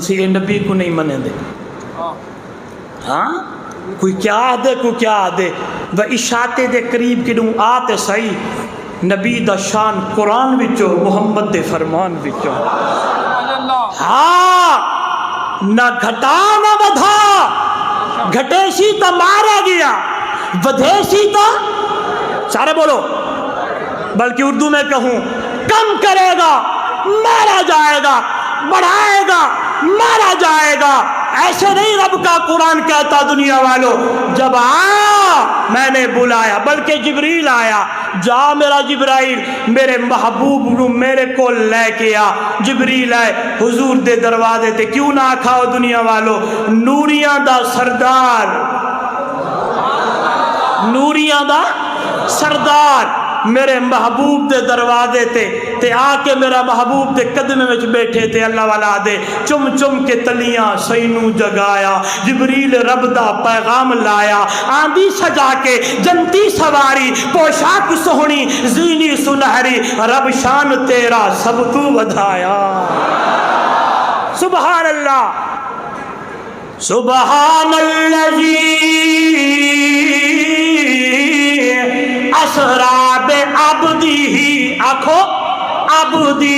سی نبی کو نہیں منے دے ہاں کوئی کیا دے کوئی کیا دے و اشاتے دے قریب کدوں آتے صحیح نبی دا شان قرآن وچوں محمد دے فرمان وچوں ہاں نہ گھٹا نہ ودھا گھٹیشی تا مارا گیا ودھیشی تا سارے بولو بلکہ اردو میں کہوں کم کرے گا مارا جائے گا بڑھائے گا مارا جائے گا ایسے نہیں رب کا قرآن کہتا دنیا والوں جب آیا میں نے بلایا بلکہ جبریل آیا جا میرا جبرائیل میرے محبوب نو میرے کو لے کے آ جبریل آئے حضور دے دروازے تے کیوں نہ کھاؤ دنیا والوں نوریاں دا سردار نوریاں دا سردار میرے محبوب دے دروازے تے آ کے میرا محبوب دے قدمے وچ بیٹھے تے اللہ والا دے چم چم کے تلیاں سینو جگایا جبریل رب دا پیغام لایا آندھی سجا کے جنتی سواری پوشاک سہنی زینی سنہری رب شان تیرا سب تو ودھایا سبحان اللہ سبحان اللذی اسرا بعبدہ آنکھو عبدہ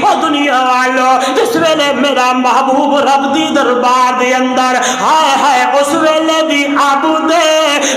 او دنیا والو جس ویلے میرا محبوب رب دی دربار دے اندر ہائے ہائے اس ویلے بھی عبدے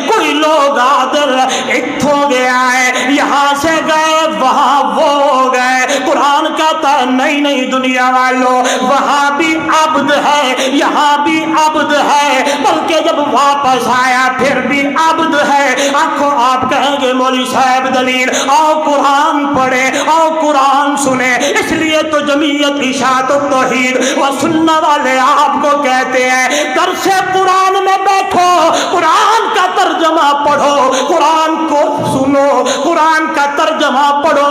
کوئی لوگ آدر اتھو گیا ہے یہاں سے گئے وہاں وہ گئے قرآن کہتا نہیں نہیں دنیا والو وہاں بھی عبد ہے یہاں بھی عبد ہے بلکہ جب واپس آیا پھر بھی عبد ہے آنکھوں آپ کہیں گے مولی صاحب دلیل آؤ قرآن پڑھے آؤ قرآن سنے اس لیے تو جمعیت اشاعت التوحید و سنہ والے آپ کو کہتے ہیں درس قرآن میں بیٹھو قرآن کا ترجمہ پڑھو قرآن کو سنو قرآن کا ترجمہ پڑھو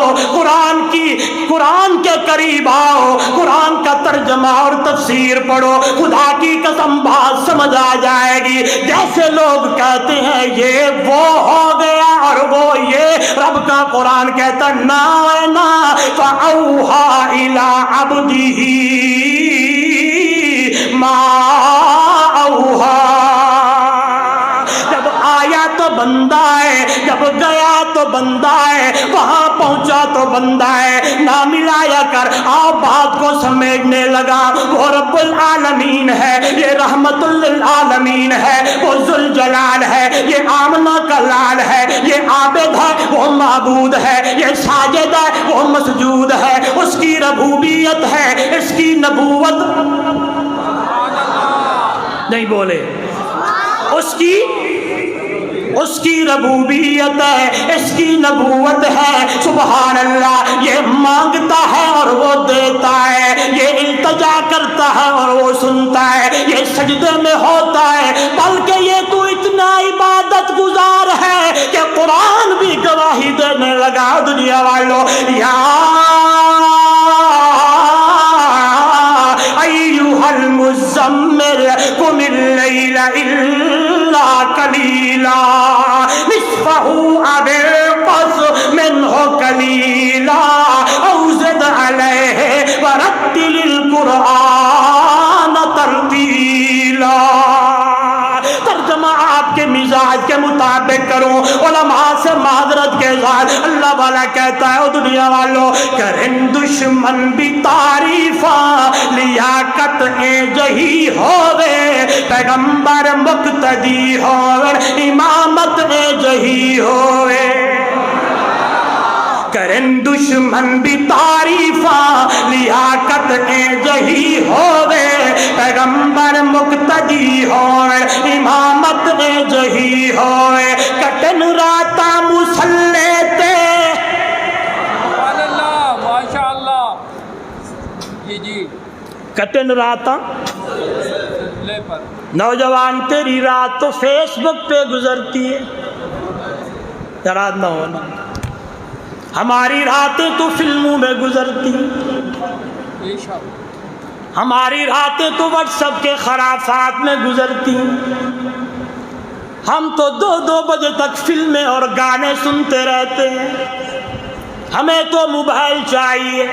قرآن کے قریب آؤ قرآن کا ترجمہ اور تفسیر پڑھو خدا کی قسم بات سمجھ آ جائے گی جیسے لوگ کہتے ہیں یہ وہ ہو گیا اور وہ یہ رب کا قرآن کہتا نا نا فَأَوْحَا إِلَىٰ عَبْدِهِ مَا أَوْحَا جب آیا تو بندہ ہے جب گیا تو بندہ ہے وہاں پہنچا تو بندہ ہے نہ ملایا کر آؤ بات کو سمیٹنے لگا وہ رب العالمین ہے یہ رحمت للعالمین ہے وہ ذوالجلال ہے یہ آمنہ کا لال ہے یہ عابد ہے وہ معبود ہے یہ ساجد ہے وہ مسجود ہے اس کی ربوبیت ہے اس کی نبوت نہیں بولے اس کی ربوبیت ہے اس کی نبوت ہے سبحان اللہ یہ مانگتا ہے اور وہ دیتا ہے یہ التجا کرتا ہے اور وہ سنتا ہے یہ سجدے میں ہوتا ہے بلکہ یہ تو اتنا عبادت گزار ہے کہ قرآن بھی گواہی دینے لگا دنیا والوں یا ایھا المزمل قم اللیل الا قلیلا نصفہ او انقص منہ قلیلا او زد علیہ ورتل القرآن ترتیلا ترجمہ آپ کے مزاج کے مطابق کروں علماء سے معذرت کے ساتھ اللہ والا کہتا ہے او دنیا والوں کریں دشمن بھی تعریفاں لیاقت جہی ہوئے پیغمبر مقتدی ہوئے امامت جہی ہوئے کریں دشمن بھی تعریفاں لیاقت جہی ہوئے پیغمبر مقتدی ہوئے امامت جہی ہوئے کٹن راتا مسلح تے ماشاءاللہ جی کٹن راتا نوجوان تیری رات تو فیس بک پہ گزرتی ہے یاد نہ ہونا ہماری راتیں تو فلموں میں گزرتی ہماری راتیں تو واٹس ایپ کے خرافات میں گزرتی ہم تو 2-2 بجے تک فلمیں اور گانے سنتے رہتے ہیں ہمیں تو موبائل چاہیے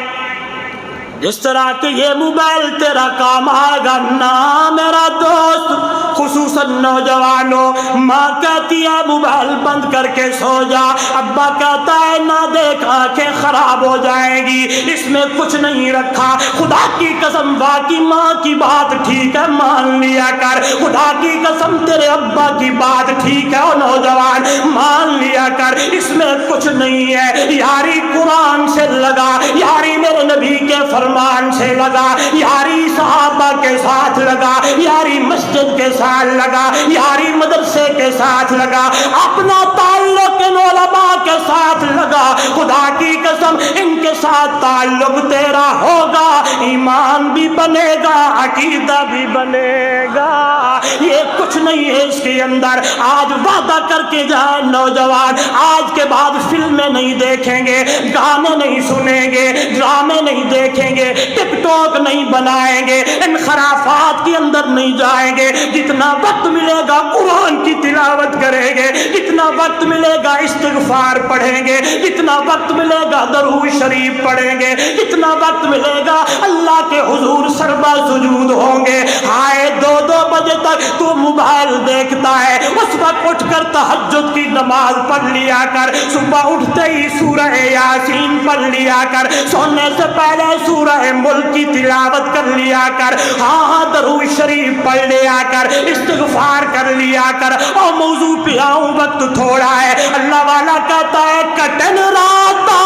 جس طرح کہ یہ موبائل تیرا کام آئے گا نہ میرا دوست، خصوصاً نوجوانوں، ماں کہتی ہے موبائل بند کر کے سو جا، ابا کہتا ہے نہ دیکھ آنکھیں خراب ہو جائیں گی، اس میں کچھ نہیں رکھا، خدا کی قسم واقعی ماں کی بات ٹھیک ہے مان لیا کر، خدا کی قسم تیرے ابا کی بات ٹھیک ہے، نوجوان مان لیا کر، اس میں کچھ نہیں ہے، یاری قرآن سے لگا، یاری میرے نبی کے فرمان سے لگا، یاری صحابہ کے ساتھ لگا، یاری مسجد کے ساتھ لگا، یاری مدرسے کے ساتھ لگا، اپنا تعلق ان علماء کے ساتھ لگا، خدا کی قسم ان کے ساتھ تعلق تیرا ہوگا، ایمان بھی بنے گا، عقیدہ بھی بنے گا، یہ کچھ نہیں ہے اس کے اندر۔ آج وعدہ کر کے جائے نوجوان، آج کے بعد فلمیں نہیں دیکھیں گے، گانے نہیں سنیں گے، ڈرامے نہیں دیکھیں گے، ٹک ٹاک نہیں بنائیں گے، انخرافات کے اندر نہیں جائیں گے، جتنا وقت ملے گا قرآن کی تلاوت کریں گے، جتنا وقت ملے گا استغفار پڑھیں گے، جتنا وقت ملے گا درود شریف پڑھیں گے، جتنا وقت ملے گا اللہ کے حضور سربا سجود ہوں گے۔ آئے 2-2 بجے تک تو موبائل دیکھتا ہے، اس وقت اٹھ کر تہجد کی نماز پڑھ لیا کر، صبح اٹھتے ہی سورہ یاسین پڑھ لیا کر، سونے سے پہلے سورہ ملک کی تلاوت کر لیا کر، ہاں درود شریف پڑھ لیا کر، استغفار کر لیا کر۔ اور موضوع پہ آؤں، وقت تھوڑا ہے، اللہ والا کہتا ہے کٹن راتا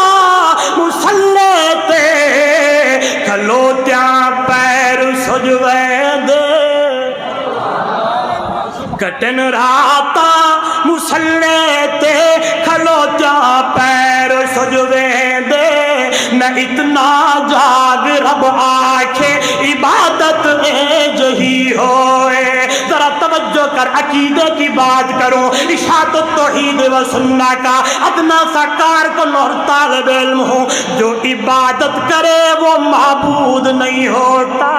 مسلے تے کھلوتیاں پیر سجوے دے، کٹن راتا مسلے تے کھلوتیاں پیر سجوے دے، نہ اتنا جاگ رب آنکھیں عبادت جہی ہوئے۔ ذرا توجہ کر، عقیدے کی بات کروں، اشاعت التوحید و سنہ کا ادنا سا کارکن اور طالب علم ہوں، جو عبادت کرے وہ معبود نہیں ہوتا۔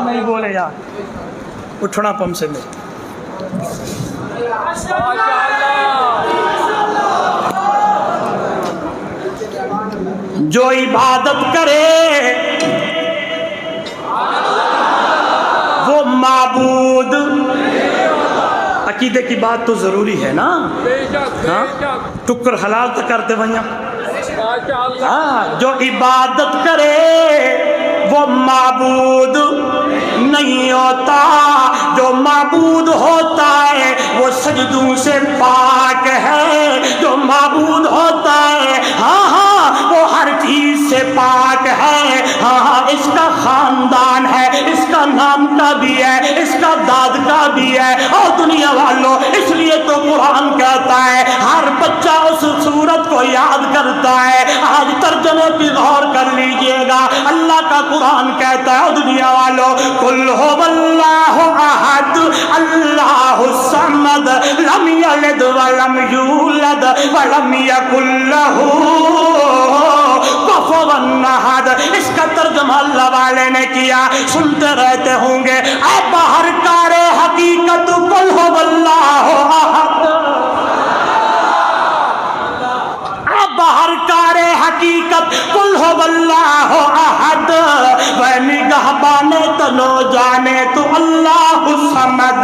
نہیں بولے یار، اٹھنا پم سے میں، جو عبادت کرے وہ معبود۔ عقیدے کی بات تو ضروری ہے نا، ہاں ٹکر حلال تو کرتے بھائیاں، ہاں جو عبادت کرے وہ معبود نہیں ہوتا، جو معبود ہوتا ہے وہ سجدوں سے پاک ہے، جو معبود ہوتا ہے ہاں ہاں وہ ہر چیز سے پاک ہے، ہاں ہاں اس کا خاندان ہے، اس کا نام کا بھی ہے، اس کا داد کا بھی ہے۔ اور دنیا والوں، اس لیے تو قرآن کہتا ہے ہر بچہ اس سورت کو یاد کرتا ہے۔ آج ترجمے پہ غور کر لیجئے گا، اللہ کا قرآن کہتا ہے دنیا والوں قل هو اللہ احد اللہ الصمد لم یلد ولم یولد ولم یکن لہ کفوا احد۔ اس کا ترجمہ اللہ والے نے کیا، سنتے رہتے ہوں گے، اے باہر کار حقیقت قل هو اللہ احد، باہر کار حقیقت قل هو اللہ احد، وہ نگہبان تنو جانے تو اللہ الصمد،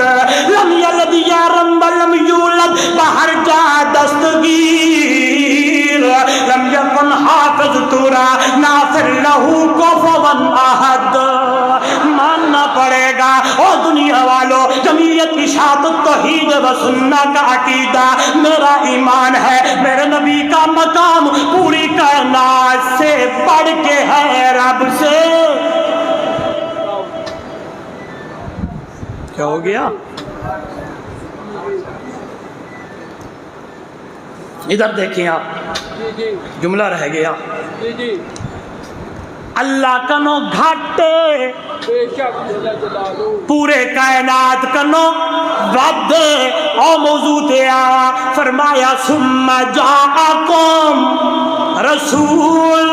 لم یلد یارم ولم یولد، باہر جا دستگیر، لم یکن حافظ تورا ناصر لہو کفوا احد۔ ماننا پڑے گا اور دنیا والوں، جمعیت اشاعت التوحید و سنہ کا عقیدہ میرا ایمان ہے، میرے نبی کا مقام پوری کائنات سے بڑھ کے ہے رب سے۔ کیا ہو گیا؟ ادھر دیکھیں آپ، جملہ رہ گیا، اللہ کنو گھاٹے پورے کائنات کنو ودے، او موضوع تے آوا فرمایا ثم جاءکم رسول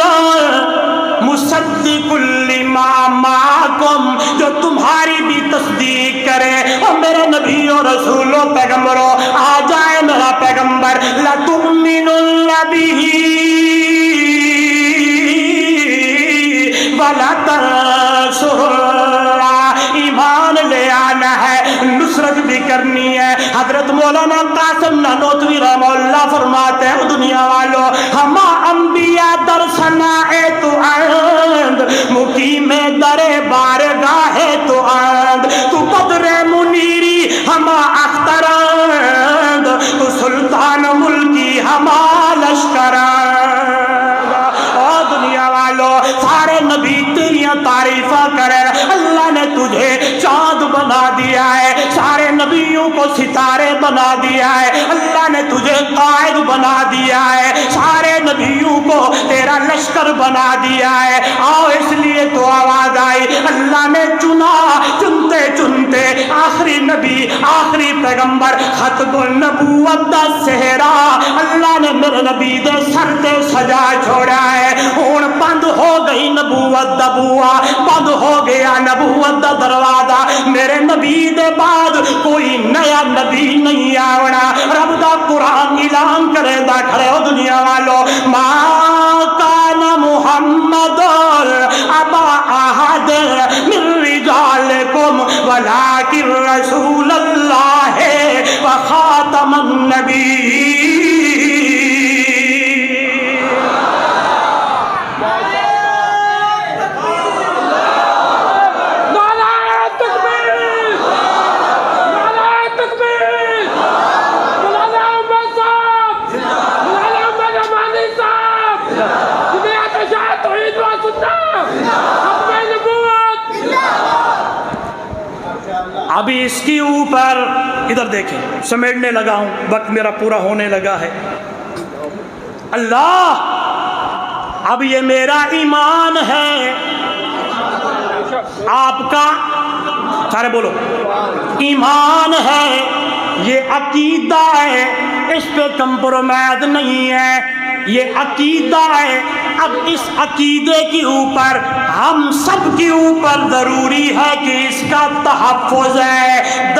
مصدق لما معکم، جو تمہاری بھی تصدیق کرے، اور میرے نبیوں رسولوں پیغمبروں آ جائے میرا پیغمبر، لتؤمنن بہ والا تنصروا، ایمان لے آنا ہے، نصرت بھی کرنی ہے۔ حضرت مولانا قاسم نانوتوی رحمہ اللہ فرماتے ہیں دنیا والوں، ہما انبیاء در سنائے تو اند، مقیم در بارگاہ تو اند، تو بدر منیری ہما اخترند، تو سلطان ملکی ہما لشکرند۔ اور دنیا والوں سارے نبی تیریاں تعریفہ کریں، اللہ نے تجھے چاند بنا دیا ہے، سارے نبیوں کو ستارے بنا دیا ہے، اللہ نے تجھے قائد بنا دیا ہے، سارے نبیوں کو تیرا لشکر بنا دیا ہے۔ آؤ اس لیے تو آواز آئی، اللہ نے چنا، چنتے چنتے آخری نبی، آخری پیغمبر، ختم النبوت دا سہرا اللہ نے میرے نبی دے سر تے سجا چھوڑا ہے۔ ہون بند ہو گئی نبوت دا بوا، بند ہو گیا نبوت دا دروازہ، میرے نبی دے بعد کوئی نیا نبی نہیں آونا۔ رب دا قرآن اعلان کرے دا کھڑے ہو دنیا والوں، ما کان محمد ابا احد من رجالکم ولکن رسول اللہ وخاتم النبیین۔ ابھی اس کے اوپر ادھر دیکھیں، سمیٹنے لگا ہوں، وقت میرا پورا ہونے لگا ہے۔ اللہ، اب یہ میرا ایمان ہے، آپ کا سارے بولو ایمان ہے، یہ عقیدہ ہے، اس پہ کمپرومائز نہیں ہے، یہ عقیدہ ہے۔ اب اس عقیدے کے اوپر ہم سب کے اوپر ضروری ہے کہ اس کا تحفظ ہے۔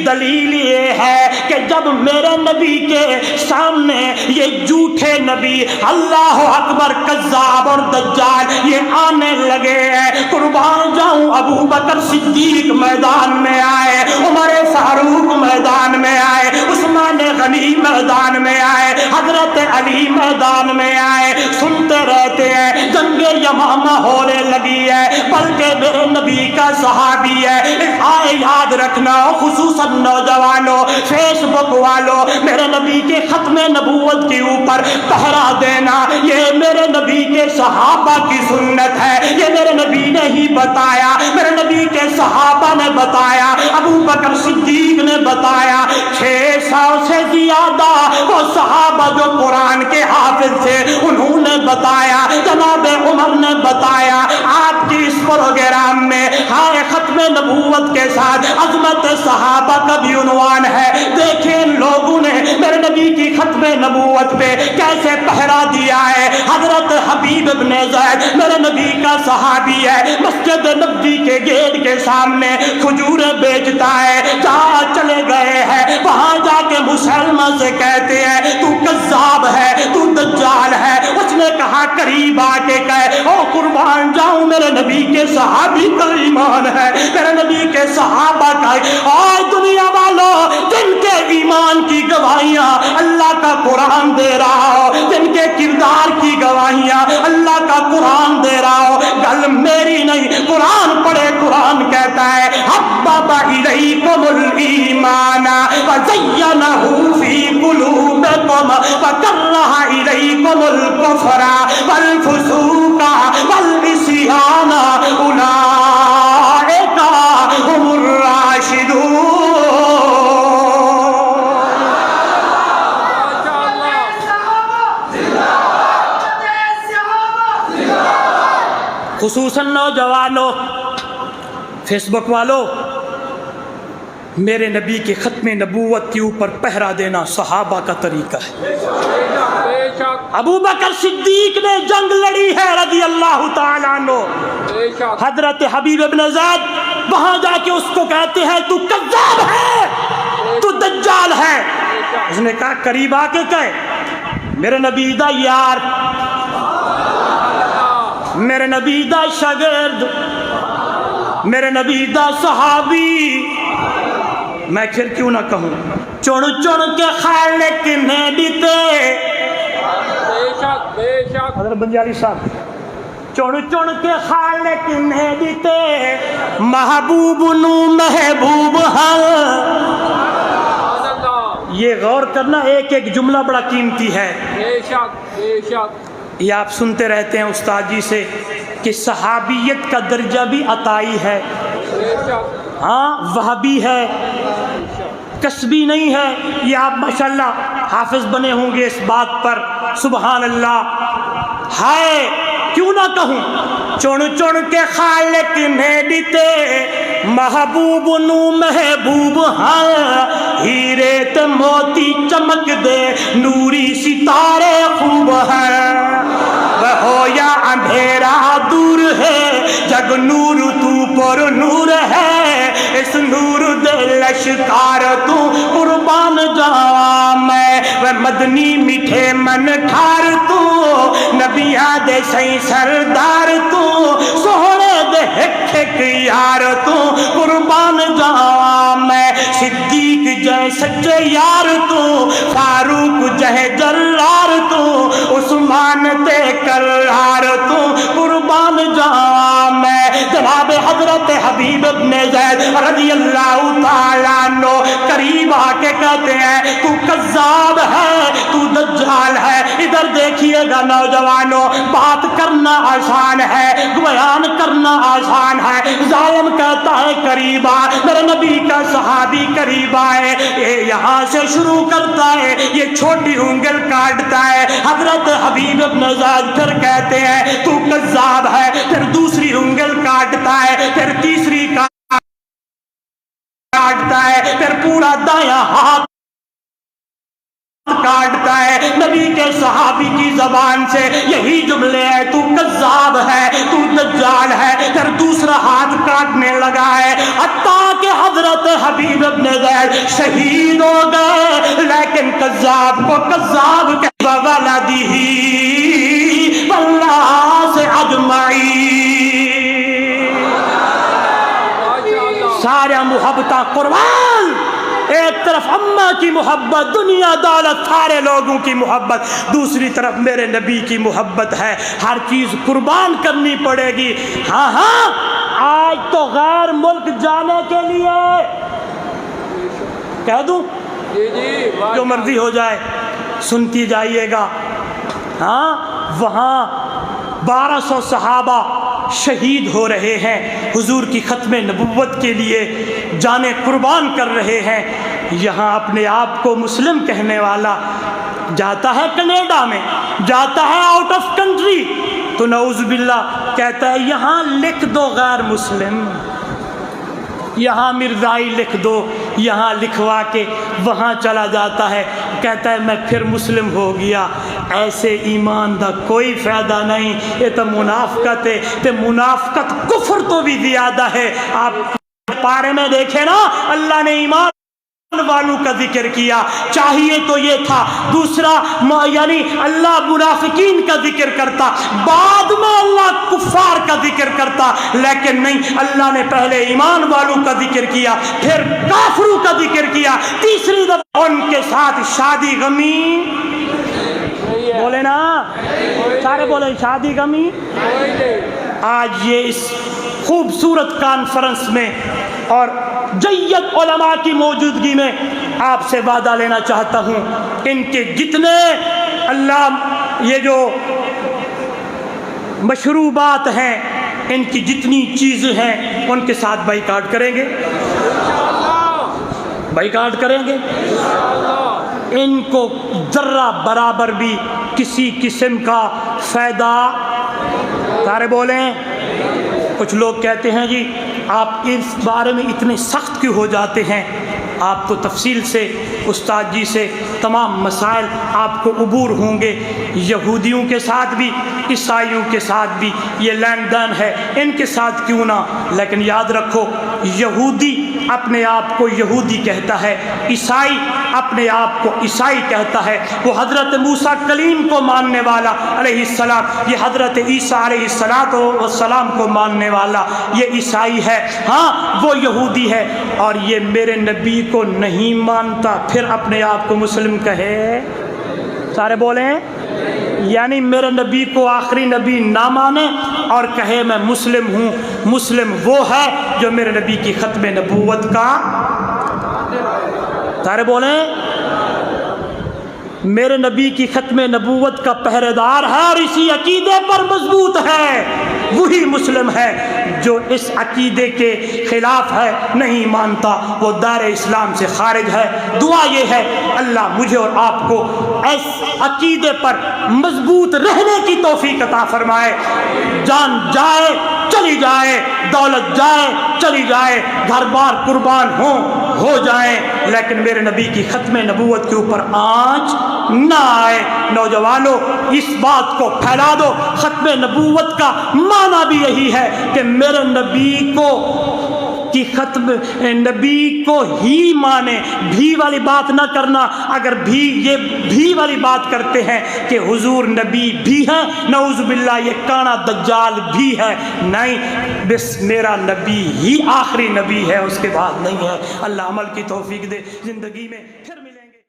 دلیل یہ ہے کہ جب میرے نبی کے سامنے یہ جھوٹے نبی اللہ اکبر کذاب اور دجال یہ آنے لگے ہیں، قربان جاؤں ابو بکر صدیق میدان میں آئے، عمر فاروق میدان میں آئے، عثمان غنی میدان میں آئے، حضرت علی میدان میں آئے، سنتے رہتے ہیں جنگ یمامہ ہونے لگی ہے، بلکہ میرے نبی کا صحابی ہے۔ آئے یاد رکھنا خصوصاً نوجوانوں، فیس بک والوں، میرے نبی کے ختم نبوت کے اوپر پہرا دینا، یہ میرے نبی کے صحابہ کی سنت ہے، یہ میرے نبی نے ہی بتایا، میرے نبی کے صحابہ نے بتایا، ابو بکر صدیق نے بتایا، 600 سے زیادہ وہ صحابہ جو قرآن کے حافظ تھے انہوں نے بتایا، جناب عمر نے بتایا۔ آپ کی اس پروگرام میں ہائے ختم نبوت کے ساتھ عظمت صحابہ کا بھی عنوان ہے۔ دیکھیں لوگوں نے میرے نبی کی ختم نبوت پہ کیسے پہرا دیا ہے۔ حضرت حبیب ابن زید میرے نبی کا صحابی ہے، مسجد نبوی کے گیٹ کے سامنے کھجوریں بیچتا ہے، جہاں چلے گئے ہیں وہاں جا کے مسلمہ سے کہتے ہیں تو کذاب ہے، تو دجال ہے۔ اس نے کہا قریب آ کے کہے او قربان جاؤں میرے نبی کے صحابی کا ایمان ہے، میرے نبی کے صحابہ کا۔ اور دنیا والوں جن کے ایمان کی گواہیاں اللہ کا قرآن دے رہا ہو، جن کے کردار کی گواہیاں اللہ کا قرآن دے رہا ہو، گل میری نہیں، قرآن پڑھے، قرآن کہتا ہے حبب الیکم الایمان وزینہ فی قلوبکم وکرہ الیکم الکفر والفسوق والعصیان اولئک هم الراشدون۔ خصوصاً نوجوانوں، فیس بک والوں، میرے نبی کے ختم نبوت کے اوپر پہرا دینا صحابہ کا طریقہ ہے۔ ابو بکر صدیق نے جنگ لڑی ہے رضی اللہ تعالیٰ عنہ، حضرت حبیب ابن زید وہاں جا کے اس کو کہتے ہیں تو کذاب ہے، تو دجال ہے۔ اس نے کہا قریب آ کے کہے میرے نبی دا یار میرے نبی دا شاگرد، میرے نبی دا صحابی، میں پھر کیوں نہ کہوں، چن چن کے خالق نے دیتے، بے شک بے شک حضرت بنجاری صاحب، چن چن کے خالق نے دیتے، محبوب نو محبوب حل۔ سبحان اللہ، یہ غور کرنا، ایک ایک جملہ بڑا قیمتی ہے۔ بے شک بے شک، یہ آپ سنتے رہتے ہیں استاد جی سے کہ صحابیت کا درجہ بھی عطائی ہے، بے شک ہاں وہابی ہے، کسبی نہیں ہے۔ یہ آپ ماشاءاللہ حافظ بنے ہوں گے اس بات پر، سبحان اللہ۔ ہائے کیوں نہ کہوں، چن چن کے خالق نے دیتے، محبوب نو محبوب ہاں، ہیرے تے موتی چمک دے، نوری ستارے خوب ہیں، وہ ہو یا اندھیرا دور ہے، جگ نور تو پر نور ہے، اس نور دے لشکار تو قربان جاواں میں، وہ مدنی میٹھے من ٹھار تو، نبیاں دے سی سردار تو، سوہنے دے ہک ہک یار تو قربان جاواں میں، صدیق جے سچے یار تو، فاروق جے جلار تو، عثمان تے کرار تو قربان جاواں میں، جناب حضرت حبیب ابن زید رضی اللہ تعالیٰ عنہ قریب آ کے کہتے ہیں تو کذاب ہے، تو دجال ہے۔ ادھر دیکھیے گا نوجوانوں، بات کرنا آسان ہے، بیان کرنا آسان ہے، ظالم کہتا ہے قریب آ، میرے نبی کا صحابی قریب آئے، یہ یہاں سے شروع کرتا ہے، یہ چھوٹی انگل کاٹتا ہے، حضرت حبیب ابن زید پھر کہتے ہیں تو کذاب ہے، پھر دوسری انگل کاٹتا ہے، پھر تیسری کاٹتا ہے، پھر پورا دایاں ہاتھ کاٹتا ہے۔ نبی کے صحابی کی زبان سے یہی جملے ہیں، تو کذاب ہے، تو دجال ہے، پھر دوسرا ہاتھ کاٹنے لگا ہے، حتیٰ کہ حضرت حبیب ابن زید شہید ہو گئے، لیکن کذاب کو کذاب کہ وولدہ والناس اجمعین، سارا محبتاں قربان، ایک طرف اماں کی محبت، دنیا دولت سارے لوگوں کی محبت، دوسری طرف میرے نبی کی محبت ہے، ہر چیز قربان کرنی پڑے گی۔ ہاں ہاں، آج تو غیر ملک جانے کے لیے کہہ دوں، جی جی، جو مرضی ہو جائے، سنتی جائیے گا، ہاں وہاں 1200 صحابہ شہید ہو رہے ہیں، حضور کی ختم نبوت کے لیے جانیں قربان کر رہے ہیں۔ یہاں اپنے آپ کو مسلم کہنے والا جاتا ہے کینیڈا میں، جاتا ہے آؤٹ آف کنٹری، تو نعوذ باللہ کہتا ہے یہاں لکھ دو غیر مسلم، یہاں مرزائی لکھ دو، یہاں لکھوا کے وہاں چلا جاتا ہے، کہتا ہے میں پھر مسلم ہو گیا۔ ایسے ایمان دا کوئی فائدہ نہیں، یہ تو منافقت ہے، تے منافقت کفر تو بھی زیادہ ہے۔ آپ پارے میں دیکھیں نا، اللہ نے ایمان والوں کا ذکر کیا، چاہیے تو یہ تھا دوسرا، یعنی اللہ منافقین کا ذکر کرتا، بعد میں اللہ کفار کا ذکر کرتا، لیکن نہیں، اللہ نے پہلے ایمان والوں کا ذکر کیا، پھر کافروں کا ذکر کیا، تیسری دفعہ ان کے ساتھ شادی غمی، بولے نا سارے بولے شادی غمی۔ آج یہ اس خوبصورت کانفرنس میں اور جید علماء کی موجودگی میں آپ سے وعدہ لینا چاہتا ہوں، ان کے جتنے اللہ یہ جو مشروبات ہیں، ان کی جتنی چیزیں ہیں، ان کے ساتھ بائیکاٹ کریں گے، بائیکاٹ کریں گے، ان کو ذرہ برابر بھی کسی قسم کا فائدہ، سارے بولیں۔ کچھ لوگ کہتے ہیں جی آپ اس بارے میں اتنے سخت کیوں ہو جاتے ہیں، آپ کو تفصیل سے استاد جی سے تمام مسائل آپ کو عبور ہوں گے، یہودیوں کے ساتھ بھی عیسائیوں کے ساتھ بھی یہ لین دین ہے، ان کے ساتھ کیوں نہ، لیکن یاد رکھو یہودی اپنے آپ کو یہودی کہتا ہے، عیسائی اپنے آپ کو عیسائی کہتا ہے، وہ حضرت موسیٰ کلیم کو ماننے والا علیہ السلام، یہ حضرت عیسیٰ علیہ السلام کو ماننے والا یہ عیسائی ہے، ہاں وہ یہودی ہے، اور یہ میرے نبی کو نہیں مانتا، پھر اپنے آپ کو مسلم کہے؟ سارے بولیں، یعنی میرے نبی کو آخری نبی نہ مانے اور کہے میں مسلم ہوں۔ مسلم وہ ہے جو میرے نبی کی ختم نبوت کا، سارے بولیں، میرے نبی کی ختم نبوت کا پہرے دار ہے اور اسی عقیدے پر مضبوط ہے، وہی مسلم ہے۔ جو اس عقیدے کے خلاف ہے، نہیں مانتا، وہ دار اسلام سے خارج ہے۔ دعا یہ ہے اللہ مجھے اور آپ کو اس عقیدے پر مضبوط رہنے کی توفیق عطا فرمائے۔ جان جائے چلی جائے، دولت جائے چلی جائے، گھر بار قربان ہو جائیں، لیکن میرے نبی کی ختم نبوت کے اوپر آنچ نہ آئے۔ نوجوانوں اس بات کو پھیلا دو، ختم نبوت کا معنی بھی یہی ہے کہ میرے نبی کو کی ختم نبی کو ہی مانے، بھی والی بات نہ کرنا۔ اگر یہ بھی والی بات کرتے ہیں کہ حضور نبی بھی ہیں، نعوذ باللہ یہ کانا دجال بھی ہے، نہیں، بس میرا نبی ہی آخری نبی ہے، اس کے بعد نہیں ہے۔ اللہ عمل کی توفیق دے زندگی میں پھر